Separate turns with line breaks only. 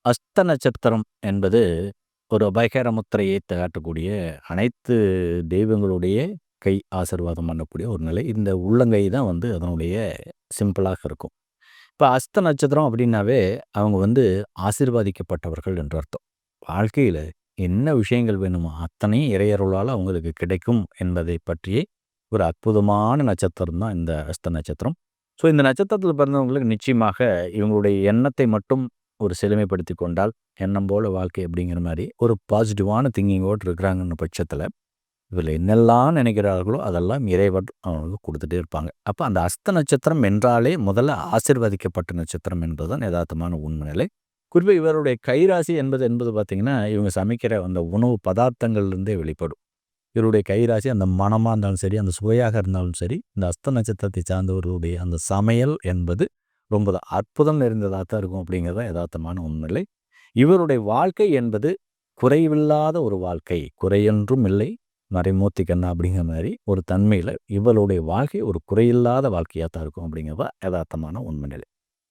அஸ்த நட்சத்திரம் என்பது ஒரு அபயகர முத்திரையை காட்டக்கூடிய அனைத்து தெய்வங்களுடைய கை ஆசீர்வாதம் பண்ணக்கூடிய ஒரு நிலை. இந்த உள்ளங்கை தான் வந்து அதனுடைய சிம்பிளாக இருக்கும். இப்ப அஸ்த நட்சத்திரம் அப்படின்னாவே அவங்க வந்து ஆசீர்வதிக்கப்பட்டவர்கள் என்று அர்த்தம். வாழ்க்கையில என்ன விஷயங்கள் வேணுமோ அத்தனையும் இறையருளால அவங்களுக்கு கிடைக்கும் என்பதை பற்றியே ஒரு அற்புதமான நட்சத்திரம் தான் இந்த அஸ்த நட்சத்திரம். ஸோ இந்த நட்சத்திரத்தில பிறந்தவங்களுக்கு நிச்சயமாக இவங்களுடைய எண்ணத்தை மட்டும் ஒரு செழுமைப்படுத்திக் கொண்டால், எண்ணம் போல வாழ்க்கை அப்படிங்கிற மாரி ஒரு பாசிட்டிவான திங்கிங்கோடு இருக்கிறாங்கன்ற பட்சத்தில, இதில என்னெல்லாம் நினைக்கிறார்களோ அதெல்லாம் இறைவன் அவங்களுக்கு குடுத்துட்டே இருப்பாங்க. அப்ப அந்த அஸ்த நட்சத்திரம் என்றாலே முதல்ல ஆசீர்வதிக்கப்பட்ட நட்சத்திரம் என்பதுதான் எதார்த்தமான உண்மை நிலை. குறிப்பா இவருடைய கைராசி என்பது பார்த்தீங்கன்னா, இவங்க சமைக்கிற அந்த உணவு பதார்த்தங்கள்லேருந்தே வெளிப்படும். இவருடைய கைராசி அந்த மணமா இருந்தாலும் சரி, அந்த சுவையாக இருந்தாலும் சரி, இந்த அஸ்த நட்சத்திரத்தை சார்ந்தவர்களுடைய அந்த சமையல் என்பது ரொம்ப அற்புதம் நிறைந்ததா தான் இருக்கும் அப்படிங்கிறது தான் எதார்த்தமான உண்மைநிலை. இவருடைய வாழ்க்கை என்பது குறைவில்லாத ஒரு வாழ்க்கை. குறையொன்றும் இல்லை மறைமூர்த்தி கண்ணா அப்படிங்கிற மாரி ஒரு தன்மையில இவளுடைய வாழ்க்கை ஒரு குறையில்லாத வாழ்க்கையா தான் இருக்கும் அப்படிங்கிறது தான் எதார்த்தமான உண்மை நிலை.